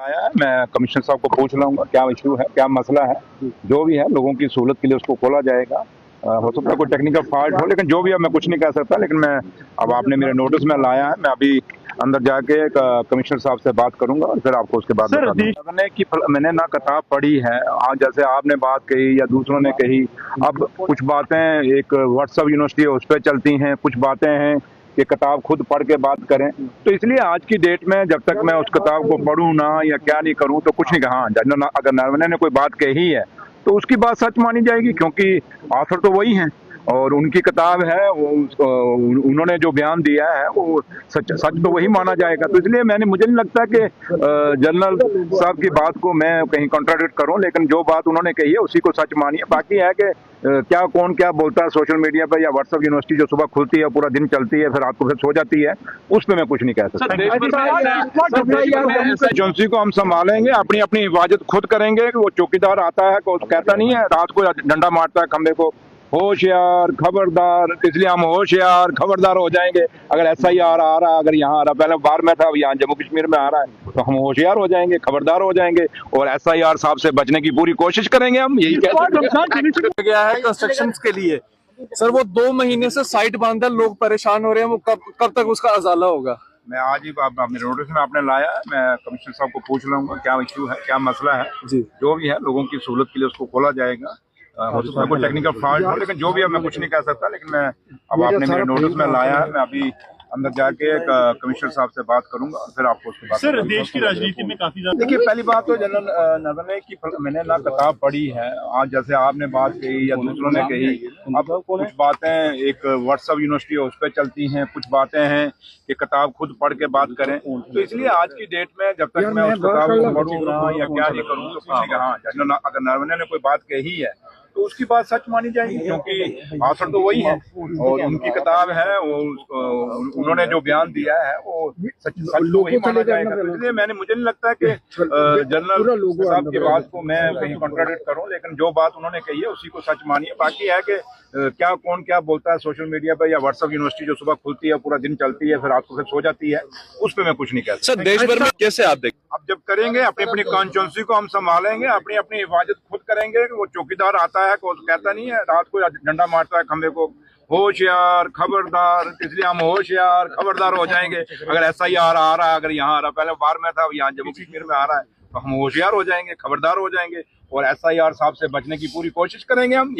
आया है, मैं कमिश्नर साहब को पूछ लूंगा क्या इशू है, क्या मसला है। जो भी है लोगों की सहूलत के लिए उसको खोला जाएगा। हो सकता है कोई टेक्निकल फॉल्ट हो, लेकिन जो भी है मैं कुछ नहीं कह सकता। लेकिन मैं अब आपने मेरे नोटिस में लाया है, मैं अभी अंदर जाके कमिश्नर साहब से बात करूंगा और फिर आपको उसके बाद बता दूंगा कि मैंने ना किताब पढ़ी है। आज जैसे आपने बात कही या दूसरों ने कही, अब कुछ बातें एक व्हाट्सएप यूनिवर्सिटी है उस पर चलती हैं, कुछ बातें हैं कि किताब खुद पढ़ के बात करें। तो इसलिए आज की डेट में जब तक मैं उस किताब को पढ़ूं ना या क्या नहीं करूं तो कुछ नहीं कहा। अगर नरवणे ने कोई बात कही है तो उसकी बात सच मानी जाएगी, क्योंकि ऑथर तो वही हैं और उनकी किताब है। वो उन्होंने जो बयान दिया है वो सच तो वही माना जाएगा। तो इसलिए मुझे नहीं लगता कि जनरल साहब की बात को मैं कहीं कॉन्ट्राडिक्ट करूं, लेकिन जो बात उन्होंने कही है उसी को सच मानिए। बाकी है कि क्या कौन क्या बोलता है सोशल मीडिया पर या व्हाट्सएप यूनिवर्सिटी जो सुबह खुलती है पूरा दिन चलती है फिर रात को फिर सो जाती है, उस पर मैं कुछ नहीं कह सकता। एजेंसी को हम संभालेंगे, अपनी अपनी हिफाजत खुद करेंगे। वो चौकीदार आता है को कहता नहीं है रात को डंडा मारता है खंबे को, होशियार खबरदार। इसलिए हम होशियार खबरदार हो जाएंगे। अगर SIR आ रहा, अगर यहाँ आ रहा, पहले बाहर में था, अब यहाँ जम्मू कश्मीर में आ रहा है, तो हम होशियार हो जाएंगे, खबरदार हो जाएंगे और SIR साहब से बचने की पूरी कोशिश करेंगे। हम यही कहते गया है कंस्ट्रक्शन के लिए। सर वो 2 महीने से साइट बंद है, लोग परेशान हो रहे हैं। वो कब तक उसका अजाला होगा? मैं आज ही मेरे नोटिस में आपने लाया है, मैं कमिश्नर साहब को पूछ लूंगा क्या इशू है, क्या मसला है जी। जो भी है लोगों की सहूलत के लिए उसको खोला जाएगा। हो सकता है कोई टेक्निकल फॉल्ट हो, लेकिन जो भी है मैं कुछ नहीं कह सकता। लेकिन मैं अब आपने मेरे नोटिस में लाया है, मैं अभी अंदर जाके कमिश्नर साहब से बात करूंगा और फिर आपको उसके बाद। सर देश की राजनीति में काफी ज्यादा देखिए, पहली बात तो जनरल नरवणे की मैंने ना किताब पढ़ी है। आज जैसे आपने बात कही या दूसरों ने कही, अब कुछ बातें एक व्हाट्सएप यूनिवर्सिटी है उस पर चलती हैं, कुछ बातें हैं कि किताब खुद पढ़ के बात करें। तो इसलिए आज की डेट में जब तक मैं उस किताब को पढ़ूंगा या क्या नहीं करूँ तो कुछ नहीं कहा। अगर नरवणे ने कोई बात कही है तो उसकी बात सच मानी जाएगी, क्योंकि ऑथर तो वही है और उनकी किताब है। वो उन्होंने जो बयान दिया है वो सच तो वही माना जाएगा। तो इसलिए मुझे नहीं लगता कि जनरल साहब की बात को मैं कहीं कॉन्ट्राडिक्ट करूं, लेकिन जो बात उन्होंने कही है उसी को सच मानिए। बाकी है कि क्या कौन क्या बोलता है सोशल मीडिया पर या व्हाट्सएप यूनिवर्सिटी जो सुबह खुलती है पूरा दिन चलती है फिर रात को फिर सो जाती है, उस पर मैं कुछ नहीं कह सकता। देश भर में कैसे आप देख, अब जब करेंगे अपनी अपनी कॉन्स्टिट्यूंसी को हम संभालेंगे, अपनी अपनी हिफाजत खुद करेंगे। वो चौकीदार आता है को कहता नहीं है रात को डंडा मारता है खंबे को, होशियार खबरदार। इसलिए हम होशियार खबरदार हो जाएंगे। अगर SIR आ रहा है, अगर यहाँ आ रहा, पहले बाहर में था, अब यहाँ जम्मू कश्मीर में आ रहा है, तो हम होशियार हो जाएंगे, खबरदार हो जाएंगे और SIR साहब से बचने की पूरी कोशिश करेंगे हम।